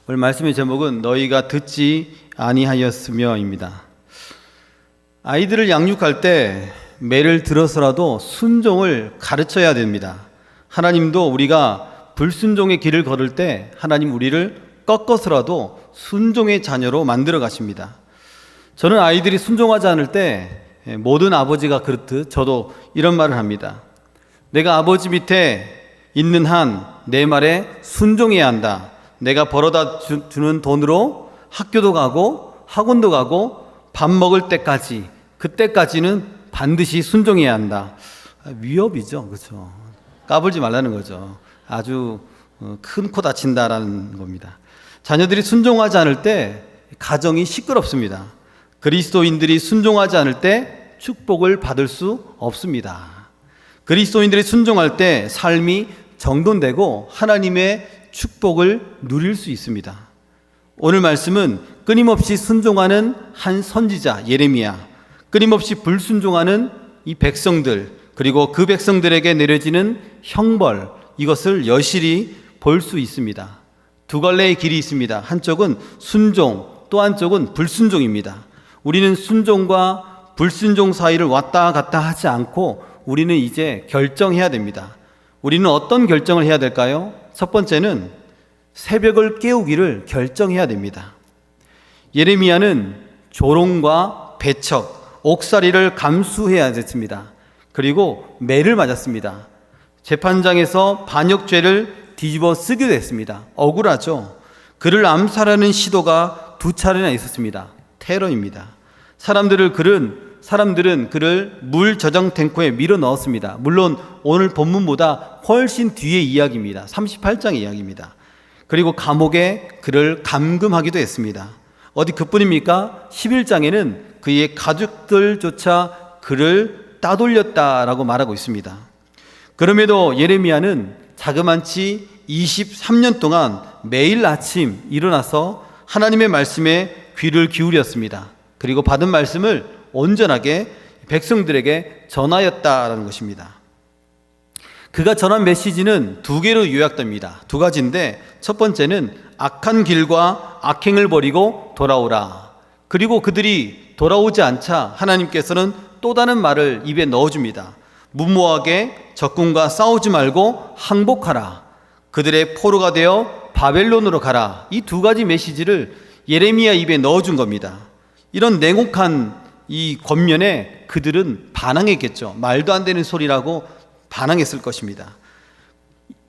오늘 말씀의 제목은 너희가 듣지 아니하였으며입니다. 아이들을 양육할 때 매를 들어서라도 순종을 가르쳐야 됩니다. 하나님도 우리가 불순종의 길을 걸을 때 하나님 우리를 꺾어서라도 순종의 자녀로 만들어 가십니다. 저는 아이들이 순종하지 않을 때 모든 아버지가 그렇듯 저도 이런 말을 합니다. 내가 아버지 밑에 있는 한 내 말에 순종해야 한다. 내가 벌어다 주는 돈으로 학교도 가고 학원도 가고 밥 먹을 때까지, 그때까지는 반드시 순종해야 한다. 위협이죠, 그렇죠? 까불지 말라는 거죠. 아주 큰 코 다친다라는 겁니다. 자녀들이 순종하지 않을 때 가정이 시끄럽습니다. 그리스도인들이 순종하지 않을 때 축복을 받을 수 없습니다. 그리스도인들이 순종할 때 삶이 정돈되고 하나님의 축복을 누릴 수 있습니다. 오늘 말씀은 끊임없이 순종하는 한 선지자 예레미야, 끊임없이 불순종하는 이 백성들, 그리고 그 백성들에게 내려지는 형벌, 이것을 여실히 볼 수 있습니다. 두 갈래의 길이 있습니다. 한쪽은 순종, 또 한쪽은 불순종입니다. 우리는 순종과 불순종 사이를 왔다 갔다 하지 않고 우리는 이제 결정해야 됩니다. 우리는 어떤 결정을 해야 될까요? 첫 번째는 새벽을 깨우기를 결정해야 됩니다. 예레미야는 조롱과 배척, 옥살이를 감수해야 됐습니다. 그리고 매를 맞았습니다. 재판장에서 반역죄를 뒤집어 쓰게 됐습니다. 억울하죠. 그를 암살하는 시도가 2차례나 있었습니다. 테러입니다. 사람들은 그를 물 저장 탱크에 밀어 넣었습니다. 물론 오늘 본문보다 훨씬 뒤의 이야기입니다. 38장의 이야기입니다. 그리고 감옥에 그를 감금하기도 했습니다. 어디 그뿐입니까? 11장에는 그의 가족들조차 그를 따돌렸다라고 말하고 있습니다. 그럼에도 예레미야는 자그만치 23년 동안 매일 아침 일어나서 하나님의 말씀에 귀를 기울였습니다. 그리고 받은 말씀을 온전하게 백성들에게 전하였다라는 것입니다. 그가 전한 메시지는 2개로 요약됩니다. 2가지인데 첫 번째는 악한 길과 악행을 버리고 돌아오라. 그리고 그들이 돌아오지 않자 하나님께서는 또 다른 말을 입에 넣어줍니다. 무모하게 적군과 싸우지 말고 항복하라. 그들의 포로가 되어 바벨론으로 가라. 이 2가지 메시지를 예레미야 입에 넣어준 겁니다. 이런 냉혹한 이 권면에 그들은 반항했겠죠. 말도 안 되는 소리라고 반항했을 것입니다.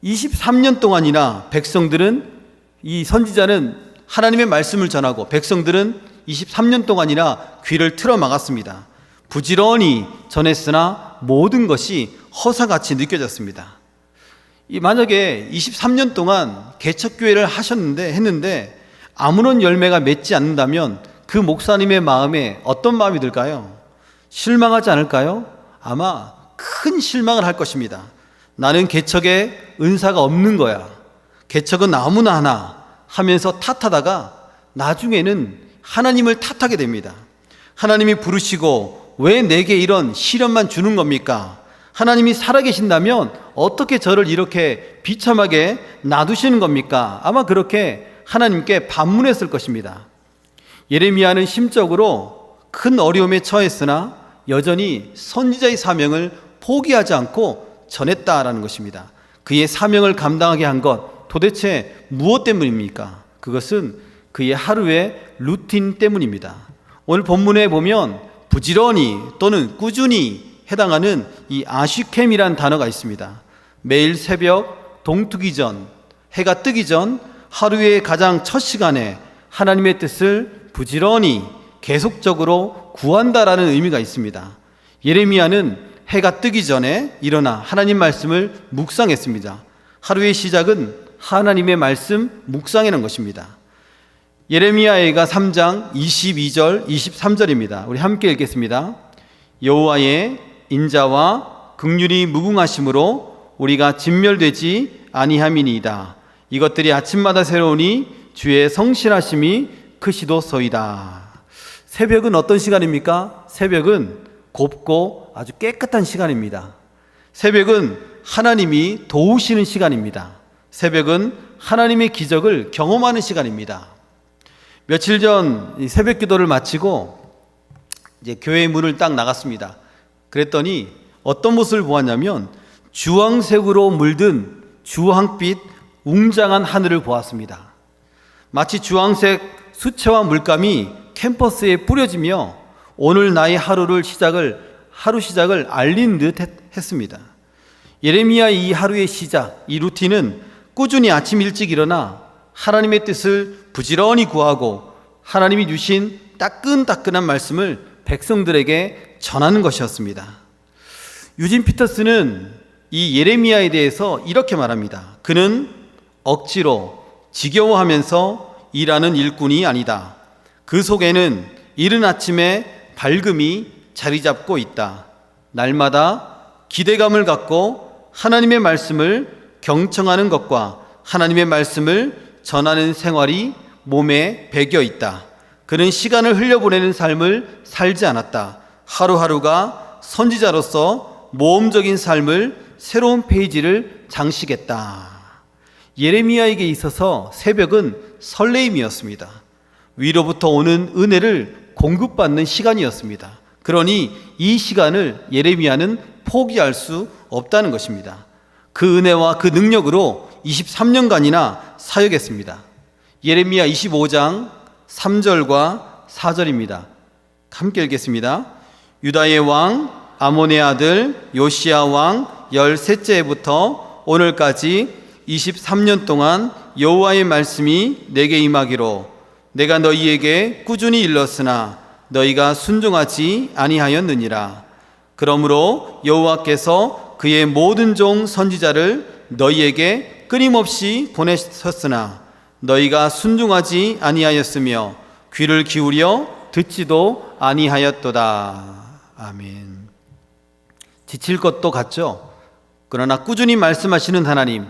23년 동안이나 백성들은, 이 선지자는 하나님의 말씀을 전하고 백성들은 23년 동안이나 귀를 틀어 막았습니다. 부지런히 전했으나 모든 것이 허사같이 느껴졌습니다. 만약에 23년 동안 개척교회를 했는데 아무런 열매가 맺지 않는다면 그 목사님의 마음에 어떤 마음이 들까요? 실망하지 않을까요? 아마 큰 실망을 할 것입니다. 나는 개척에 은사가 없는 거야. 개척은 아무나 하나 하면서 탓하다가 나중에는 하나님을 탓하게 됩니다. 하나님이 부르시고 왜 내게 이런 시련만 주는 겁니까? 하나님이 살아계신다면 어떻게 저를 이렇게 비참하게 놔두시는 겁니까? 아마 그렇게 하나님께 반문했을 것입니다. 예레미야는 심적으로 큰 어려움에 처했으나 여전히 선지자의 사명을 포기하지 않고 전했다라는 것입니다. 그의 사명을 감당하게 한 것 도대체 무엇 때문입니까? 그것은 그의 하루의 루틴 때문입니다. 오늘 본문에 보면 부지런히 또는 꾸준히 해당하는 이 아쉬캠이란 단어가 있습니다. 매일 새벽 동트기 전, 해가 뜨기 전 하루의 가장 첫 시간에 하나님의 뜻을 부지런히 계속적으로 구한다라는 의미가 있습니다. 예레미야는 해가 뜨기 전에 일어나 하나님 말씀을 묵상했습니다. 하루의 시작은 하나님의 말씀 묵상이라는 것입니다. 예레미야가 3장 22절 23절입니다. 우리 함께 읽겠습니다. 여호와의 인자와 긍휼이 무궁하심으로 우리가 진멸되지 아니함이니이다. 이것들이 아침마다 새로우니 주의 성실하심이 크시도소이다. 새벽은 어떤 시간입니까? 새벽은 곱고 아주 깨끗한 시간입니다. 새벽은 하나님이 도우시는 시간입니다. 새벽은 하나님의 기적을 경험하는 시간입니다. 며칠 전 새벽 기도를 마치고 이제 교회 문을 딱 나갔습니다. 그랬더니 어떤 모습을 보았냐면 주황색으로 물든 주황빛 웅장한 하늘을 보았습니다. 마치 주황색 수채화 물감이 캠퍼스에 뿌려지며 오늘 나의 하루 시작을 알린 듯 했습니다. 예레미야의 이 하루의 시작, 이 루틴은 꾸준히 아침 일찍 일어나 하나님의 뜻을 부지런히 구하고 하나님이 주신 따끈따끈한 말씀을 백성들에게 전하는 것이었습니다. 유진 피터스는 이 예레미야에 대해서 이렇게 말합니다. 그는 억지로 지겨워하면서 일하는 일꾼이 아니다. 그 속에는 이른 아침에 밝음이 자리 잡고 있다. 날마다 기대감을 갖고 하나님의 말씀을 경청하는 것과 하나님의 말씀을 전하는 생활이 몸에 배겨 있다. 그는 시간을 흘려보내는 삶을 살지 않았다. 하루하루가 선지자로서 모험적인 삶을 새로운 페이지를 장식했다. 예레미야에게 있어서 새벽은 설레임이었습니다. 위로부터 오는 은혜를 공급받는 시간이었습니다. 그러니 이 시간을 예레미야는 포기할 수 없다는 것입니다. 그 은혜와 그 능력으로 23년간이나 사역했습니다. 예레미야 25장 3절과 4절입니다. 함께 읽겠습니다. 유다의 왕 아몬의 아들 요시야 왕 13째부터 오늘까지 23년 동안 여호와의 말씀이 내게 임하기로 내가 너희에게 꾸준히 일렀으나 너희가 순종하지 아니하였느니라. 그러므로 여호와께서 그의 모든 종 선지자를 너희에게 끊임없이 보내셨으나 너희가 순종하지 아니하였으며 귀를 기울여 듣지도 아니하였도다. 아멘. 지칠 것도 같죠. 그러나 꾸준히 말씀하시는 하나님,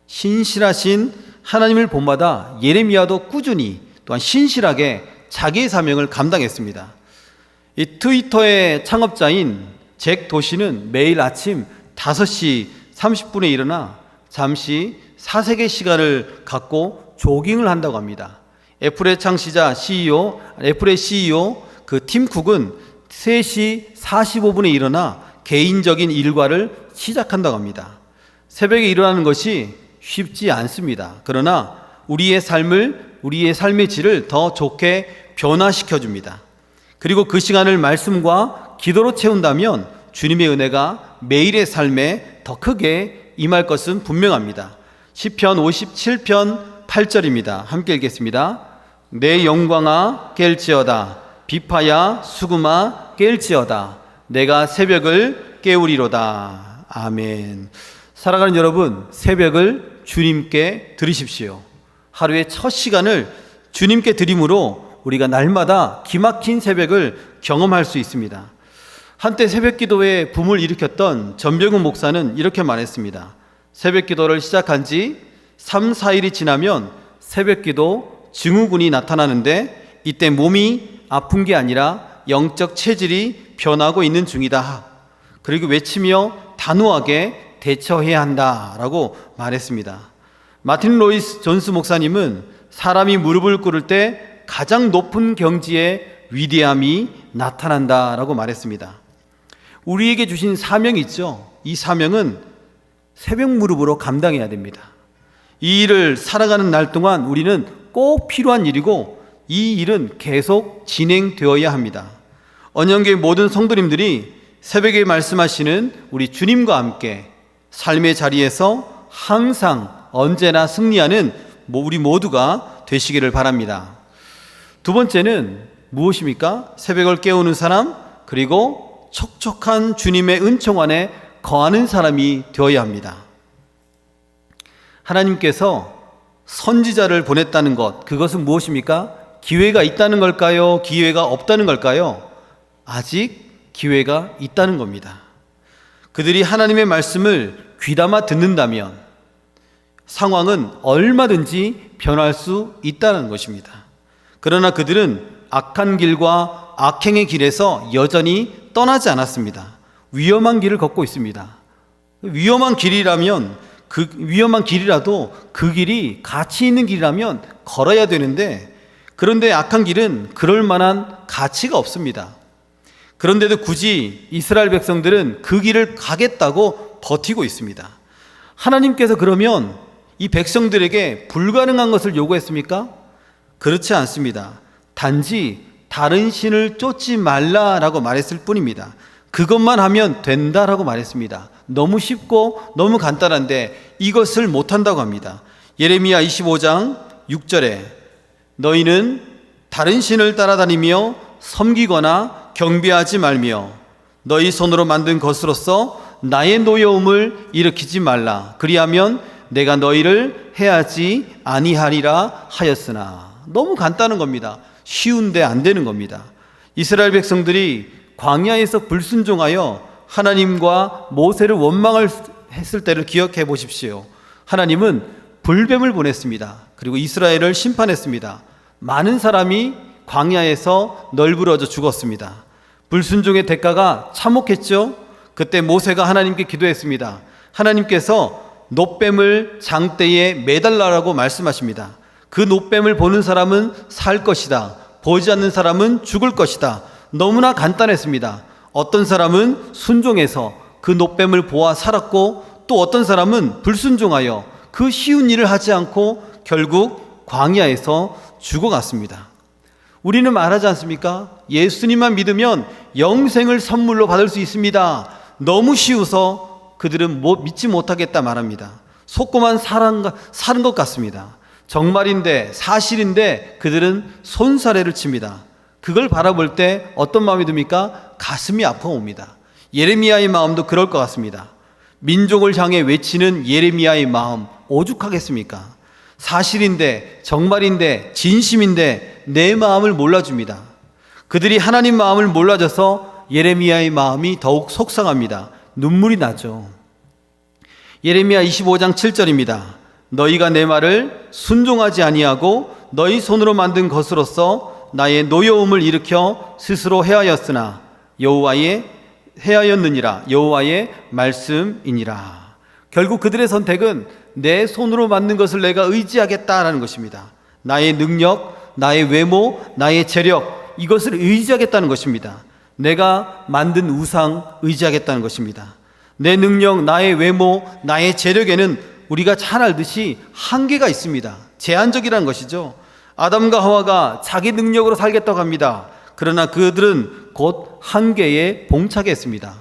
신실하신 하나님을 본받아 예레미야도 꾸준히 또한 신실하게 자기의 사명을 감당했습니다. 이 트위터의 창업자인 잭 도시는 매일 아침 5시 30분에 일어나 잠시 사색의 시간을 갖고 조깅을 한다고 합니다. 애플의 창시자 애플의 CEO 그 팀 쿡은 3시 45분에 일어나 개인적인 일과를 시작한다고 합니다. 새벽에 일어나는 것이 쉽지 않습니다. 그러나 우리의 삶의 질을 더 좋게 변화시켜 줍니다. 그리고 그 시간을 말씀과 기도로 채운다면 주님의 은혜가 매일의 삶에 더 크게 임할 것은 분명합니다. 시편 57편 8절입니다. 함께 읽겠습니다. 내 영광아 깰지어다. 비파야 수금아 깰지어다. 내가 새벽을 깨우리로다. 아멘. 사랑하는 여러분, 새벽을 주님께 드리십시오. 하루의 첫 시간을 주님께 드림으로 우리가 날마다 기막힌 새벽을 경험할 수 있습니다. 한때 새벽 기도에 붐을 일으켰던 전병훈 목사는 이렇게 말했습니다. 새벽 기도를 시작한 지 3, 4일이 지나면 새벽 기도 증후군이 나타나는데 이때 몸이 아픈 게 아니라 영적 체질이 변하고 있는 중이다. 그리고 외치며 단호하게 대처해야 한다라고 말했습니다. 마틴 로이스 존스 목사님은 사람이 무릎을 꿇을 때 가장 높은 경지의 위대함이 나타난다라고 말했습니다. 우리에게 주신 사명이 있죠. 이 사명은 새벽 무릎으로 감당해야 됩니다. 이 일을 살아가는 날 동안 우리는 꼭 필요한 일이고 이 일은 계속 진행되어야 합니다. 언영교회 모든 성도님들이 새벽에 말씀하시는 우리 주님과 함께 삶의 자리에서 항상 언제나 승리하는 우리 모두가 되시기를 바랍니다. 두 번째는 무엇입니까? 새벽을 깨우는 사람, 그리고 촉촉한 주님의 은총 안에 거하는 사람이 되어야 합니다. 하나님께서 선지자를 보냈다는 것, 그것은 무엇입니까? 기회가 있다는 걸까요? 기회가 없다는 걸까요? 아직 기회가 있다는 겁니다. 그들이 하나님의 말씀을 귀담아 듣는다면 상황은 얼마든지 변할 수 있다는 것입니다. 그러나 그들은 악한 길과 악행의 길에서 여전히 떠나지 않았습니다. 위험한 길을 걷고 있습니다. 위험한 길이라면 그 위험한 길이라도 그 길이 가치 있는 길이라면 걸어야 되는데, 그런데 악한 길은 그럴 만한 가치가 없습니다. 그런데도 굳이 이스라엘 백성들은 그 길을 가겠다고 버티고 있습니다. 하나님께서 그러면 이 백성들에게 불가능한 것을 요구했습니까? 그렇지 않습니다. 단지 다른 신을 쫓지 말라라고 말했을 뿐입니다. 그것만 하면 된다라고 말했습니다. 너무 쉽고 너무 간단한데 이것을 못한다고 합니다. 예레미야 25장 6절에 너희는 다른 신을 따라다니며 섬기거나 경배하지 말며 너희 손으로 만든 것으로서 나의 노여움을 일으키지 말라. 그리하면 내가 너희를 해하지 아니하리라 하였으나. 너무 간단한 겁니다. 쉬운데 안 되는 겁니다. 이스라엘 백성들이 광야에서 불순종하여 하나님과 모세를 원망했을 때를 기억해 보십시오. 하나님은 불뱀을 보냈습니다. 그리고 이스라엘을 심판했습니다. 많은 사람이 광야에서 널브러져 죽었습니다. 불순종의 대가가 참혹했죠. 그때 모세가 하나님께 기도했습니다. 하나님께서 놋뱀을 장대에 매달라라고 말씀하십니다. 그 놋뱀을 보는 사람은 살 것이다. 보지 않는 사람은 죽을 것이다. 너무나 간단했습니다. 어떤 사람은 순종해서 그 놋뱀을 보아 살았고, 또 어떤 사람은 불순종하여 그 쉬운 일을 하지 않고 결국 광야에서 죽어갔습니다. 우리는 말하지 않습니까? 예수님만 믿으면 영생을 선물로 받을 수 있습니다. 너무 쉬워서 그들은 믿지 못하겠다 말합니다. 속고만 사는 것 같습니다. 정말인데 사실인데 그들은 손사래를 칩니다. 그걸 바라볼 때 어떤 마음이 듭니까? 가슴이 아파옵니다. 예레미야의 마음도 그럴 것 같습니다. 민족을 향해 외치는 예레미야의 마음 오죽하겠습니까? 사실인데 정말인데 진심인데 내 마음을 몰라줍니다. 그들이 하나님 마음을 몰라줘서 예레미야의 마음이 더욱 속상합니다. 눈물이 나죠. 예레미야 25장 7절입니다. 너희가 내 말을 순종하지 아니하고 너희 손으로 만든 것으로서 나의 노여움을 일으켜 스스로 해하였으나 해하였느니라. 여호와의 말씀이니라. 결국 그들의 선택은 내 손으로 만든 것을 내가 의지하겠다라는 것입니다. 나의 능력, 나의 외모, 나의 재력, 이것을 의지하겠다는 것입니다. 내가 만든 우상 의지하겠다는 것입니다. 내 능력, 나의 외모, 나의 재력에는 우리가 잘 알듯이 한계가 있습니다. 제한적이라는 것이죠. 아담과 하와가 자기 능력으로 살겠다고 합니다. 그러나 그들은 곧 한계에 봉착했습니다.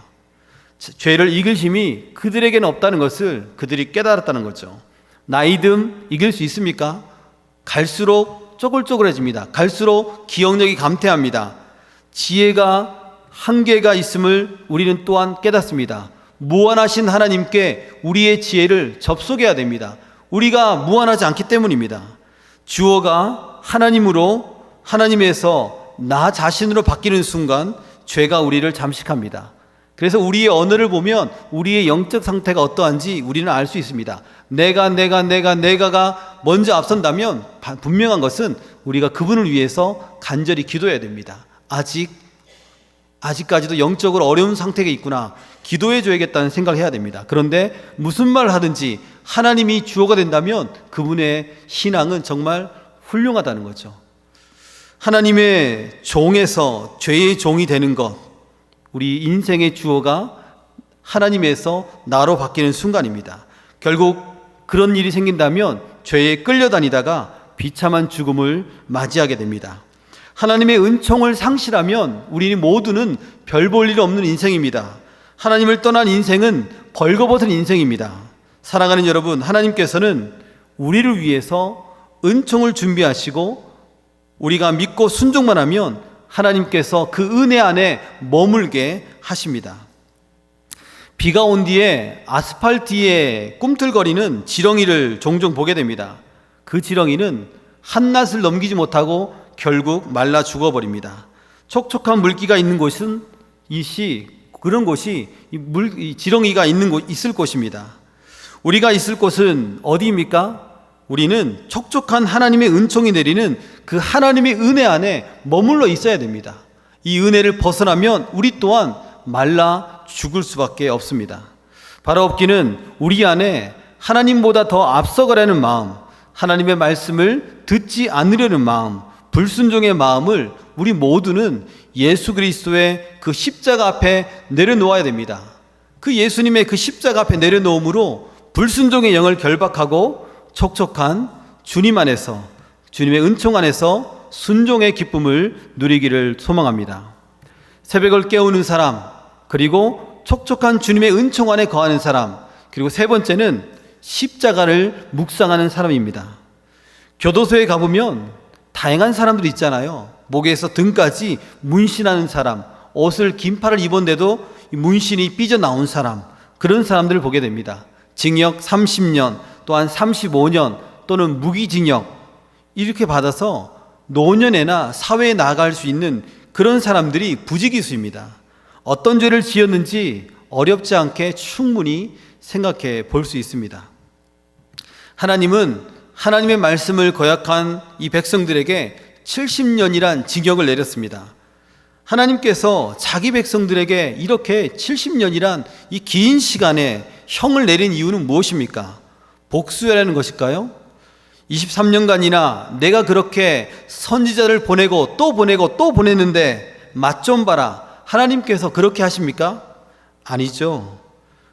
죄를 이길 힘이 그들에게는 없다는 것을 그들이 깨달았다는 거죠. 나이듦 이길 수 있습니까? 갈수록 쪼글쪼글해집니다. 갈수록 기억력이 감퇴합니다. 지혜가 한계가 있음을 우리는 또한 깨닫습니다. 무한하신 하나님께 우리의 지혜를 접속해야 됩니다. 우리가 무한하지 않기 때문입니다. 주어가 하나님으로, 하나님에서 나 자신으로 바뀌는 순간 죄가 우리를 잠식합니다. 그래서 우리의 언어를 보면 우리의 영적 상태가 어떠한지 우리는 알 수 있습니다. 내가가 먼저 앞선다면 분명한 것은 우리가 그분을 위해서 간절히 기도해야 됩니다. 아직까지도 영적으로 어려운 상태가 있구나. 기도해 줘야겠다는 생각을 해야 됩니다. 그런데 무슨 말을 하든지 하나님이 주어가 된다면 그분의 신앙은 정말 훌륭하다는 거죠. 하나님의 종에서 죄의 종이 되는 것, 우리 인생의 주어가 하나님에서 나로 바뀌는 순간입니다. 결국 그런 일이 생긴다면 죄에 끌려다니다가 비참한 죽음을 맞이하게 됩니다. 하나님의 은총을 상실하면 우리 모두는 별 볼 일 없는 인생입니다. 하나님을 떠난 인생은 벌거벗은 인생입니다. 사랑하는 여러분, 하나님께서는 우리를 위해서 은총을 준비하시고 우리가 믿고 순종만 하면 하나님께서 그 은혜 안에 머물게 하십니다. 비가 온 뒤에 아스팔트에 꿈틀거리는 지렁이를 종종 보게 됩니다. 그 지렁이는 한낮을 넘기지 못하고 결국 말라 죽어버립니다. 촉촉한 물기가 있는 곳은 그런 곳이 지렁이가 있을 곳입니다. 우리가 있을 곳은 어디입니까? 우리는 촉촉한 하나님의 은총이 내리는 그 하나님의 은혜 안에 머물러 있어야 됩니다. 이 은혜를 벗어나면 우리 또한 말라 죽을 수밖에 없습니다. 바로 없기는 우리 안에 하나님보다 더 앞서가려는 마음, 하나님의 말씀을 듣지 않으려는 마음, 불순종의 마음을 우리 모두는 예수 그리스도의 그 십자가 앞에 내려놓아야 됩니다. 그 예수님의 그 십자가 앞에 내려놓음으로 불순종의 영을 결박하고 촉촉한 주님 안에서, 주님의 은총 안에서 순종의 기쁨을 누리기를 소망합니다. 새벽을 깨우는 사람, 그리고 촉촉한 주님의 은총 안에 거하는 사람, 그리고 세 번째는 십자가를 묵상하는 사람입니다. 교도소에 가보면 다양한 사람들이 있잖아요. 목에서 등까지 문신하는 사람, 옷을 긴팔을 입었는데도 문신이 삐져나온 사람, 그런 사람들을 보게 됩니다. 징역 30년, 또한 35년, 또는 무기징역 이렇게 받아서 노년에나 사회에 나아갈 수 있는 그런 사람들이 부지기수입니다. 어떤 죄를 지었는지 어렵지 않게 충분히 생각해 볼 수 있습니다. 하나님은 하나님의 말씀을 거역한 이 백성들에게 70년이란 징역을 내렸습니다. 하나님께서 자기 백성들에게 이렇게 70년이란 이 긴 시간에 형을 내린 이유는 무엇입니까? 복수하라는 것일까요? 23년간이나 내가 그렇게 선지자를 보내고 또 보내고 또 보냈는데 맛 좀 봐라. 하나님께서 그렇게 하십니까? 아니죠.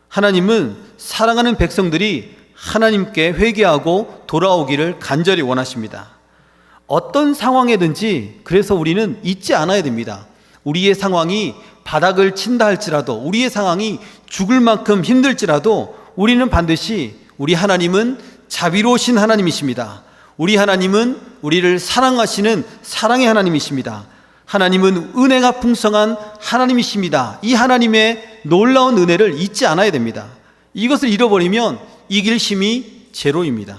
하나님은 사랑하는 백성들이 하나님께 회개하고 돌아오기를 간절히 원하십니다. 어떤 상황이든지 그래서 우리는 잊지 않아야 됩니다. 우리의 상황이 바닥을 친다 할지라도, 우리의 상황이 죽을 만큼 힘들지라도 우리는 반드시 우리 하나님은 자비로우신 하나님이십니다. 우리 하나님은 우리를 사랑하시는 사랑의 하나님이십니다. 하나님은 은혜가 풍성한 하나님이십니다. 이 하나님의 놀라운 은혜를 잊지 않아야 됩니다. 이것을 잃어버리면 이길 힘이 제로입니다.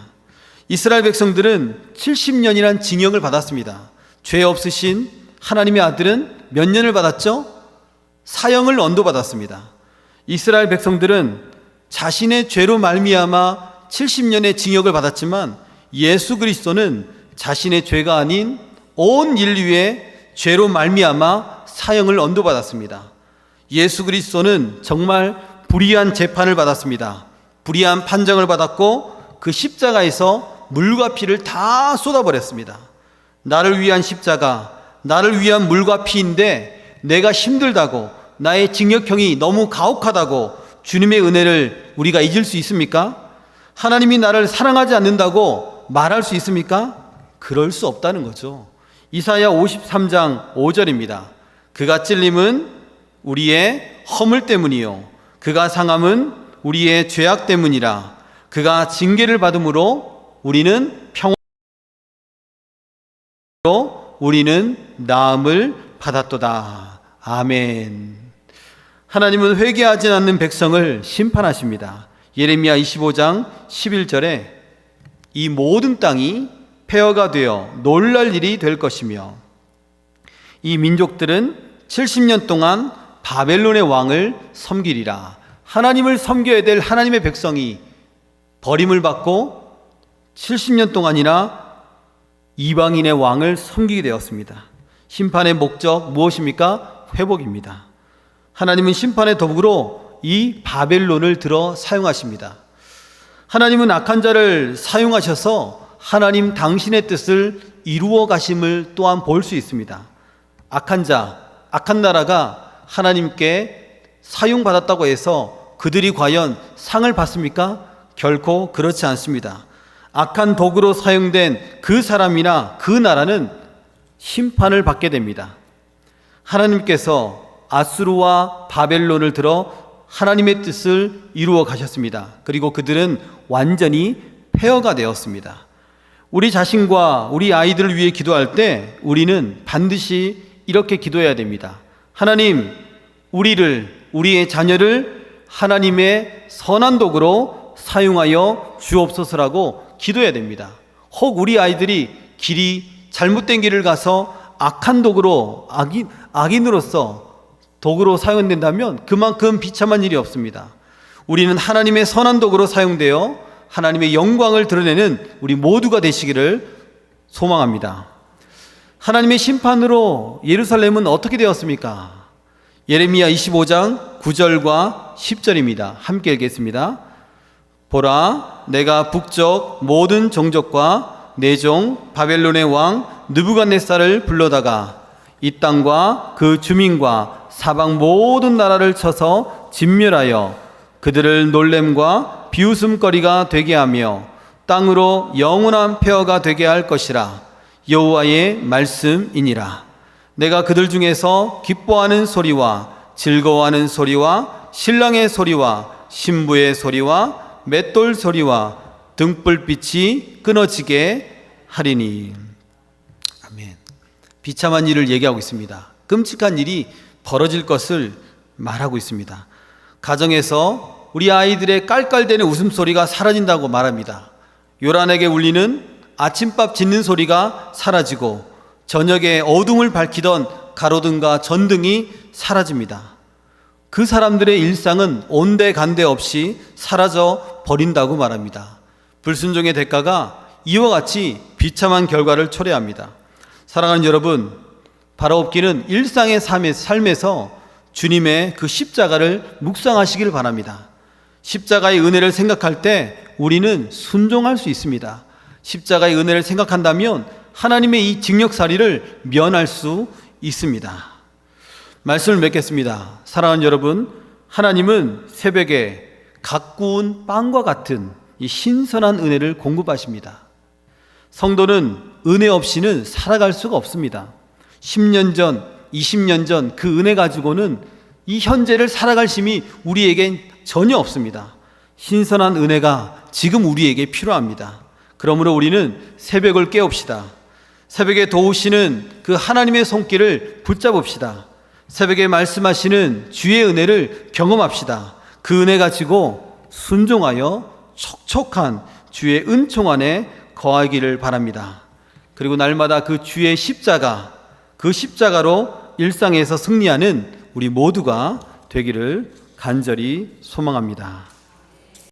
이스라엘 백성들은 70년이란 징역을 받았습니다. 죄 없으신 하나님의 아들은 몇 년을 받았죠? 사형을 언도받았습니다. 이스라엘 백성들은 자신의 죄로 말미암아 70년의 징역을 받았지만 예수 그리스도는 자신의 죄가 아닌 온 인류의 죄로 말미암아 사형을 언도받았습니다. 예수 그리스도는 정말 불의한 재판을 받았습니다. 불의한 판정을 받았고 그 십자가에서 물과 피를 다 쏟아버렸습니다. 나를 위한 십자가, 나를 위한 물과 피인데 내가 힘들다고, 나의 징역형이 너무 가혹하다고 주님의 은혜를 우리가 잊을 수 있습니까? 하나님이 나를 사랑하지 않는다고 말할 수 있습니까? 그럴 수 없다는 거죠. 이사야 53장 5절입니다. 그가 찔림은 우리의 허물 때문이요, 그가 상함은 우리의 죄악 때문이라. 그가 징계를 받음으로 우리는 평안으로 우리는 나음을 받았도다. 아멘. 하나님은 회개하지 않는 백성을 심판하십니다. 예레미야 25장 11절에 이 모든 땅이 폐허가 되어 놀랄 일이 될 것이며, 이 민족들은 70년 동안 바벨론의 왕을 섬기리라. 하나님을 섬겨야 될 하나님의 백성이 버림을 받고 70년 동안이나 이방인의 왕을 섬기게 되었습니다. 심판의 목적 무엇입니까? 회복입니다. 하나님은 심판의 도구로 이 바벨론을 들어 사용하십니다. 하나님은 악한 자를 사용하셔서 하나님 당신의 뜻을 이루어 가심을 또한 볼 수 있습니다. 악한 자, 악한 나라가 하나님께 사용받았다고 해서 그들이 과연 상을 받습니까? 결코 그렇지 않습니다. 악한 도구로 사용된 그 사람이나 그 나라는 심판을 받게 됩니다. 하나님께서 아수르와 바벨론을 들어 하나님의 뜻을 이루어 가셨습니다. 그리고 그들은 완전히 폐허가 되었습니다. 우리 자신과 우리 아이들을 위해 기도할 때 우리는 반드시 이렇게 기도해야 됩니다. 하나님, 우리의 자녀를 하나님의 선한 도구로 사용하여 주옵소서라고 기도해야 됩니다. 혹 우리 아이들이 잘못된 길을 가서 악한 도구로, 악인으로서 도구로 사용된다면 그만큼 비참한 일이 없습니다. 우리는 하나님의 선한 도구로 사용되어 하나님의 영광을 드러내는 우리 모두가 되시기를 소망합니다. 하나님의 심판으로 예루살렘은 어떻게 되었습니까? 예레미야 25장 9절과 10절입니다. 함께 읽겠습니다. 보라, 내가 북쪽 모든 종족과 내 종 바벨론의 왕 느부갓네살을 불러다가 이 땅과 그 주민과 사방 모든 나라를 쳐서 진멸하여 그들을 놀램과 비웃음거리가 되게 하며 땅으로 영원한 폐허가 되게 할 것이라. 여호와의 말씀이니라. 내가 그들 중에서 기뻐하는 소리와 즐거워하는 소리와 신랑의 소리와 신부의 소리와 맷돌 소리와 등불빛이 끊어지게 하리니. 아멘. 비참한 일을 얘기하고 있습니다. 끔찍한 일이 벌어질 것을 말하고 있습니다. 가정에서 우리 아이들의 깔깔대는 웃음소리가 사라진다고 말합니다. 요란하게 울리는 아침밥 짓는 소리가 사라지고 저녁에 어둠을 밝히던 가로등과 전등이 사라집니다. 그 사람들의 일상은 온데간데 없이 사라져 버린다고 말합니다. 불순종의 대가가 이와 같이 비참한 결과를 초래합니다. 사랑하는 여러분, 바라옵기는 일상의 삶에서 주님의 그 십자가를 묵상하시기를 바랍니다. 십자가의 은혜를 생각할 때 우리는 순종할 수 있습니다. 십자가의 은혜를 생각한다면 하나님의 이 징역살이를 면할 수 있습니다. 말씀을 맺겠습니다. 사랑하는 여러분, 하나님은 새벽에 갓 구운 빵과 같은 이 신선한 은혜를 공급하십니다. 성도는 은혜 없이는 살아갈 수가 없습니다. 10년 전, 20년 전 그 은혜 가지고는 이 현재를 살아갈 힘이 우리에겐 전혀 없습니다. 신선한 은혜가 지금 우리에게 필요합니다. 그러므로 우리는 새벽을 깨웁시다. 새벽에 도우시는 그 하나님의 손길을 붙잡읍시다. 새벽에 말씀하시는 주의 은혜를 경험합시다. 그 은혜 가지고 순종하여 촉촉한 주의 은총 안에 거하기를 바랍니다. 그리고 날마다 그 주의 십자가, 그 십자가로 일상에서 승리하는 우리 모두가 되기를 간절히 소망합니다.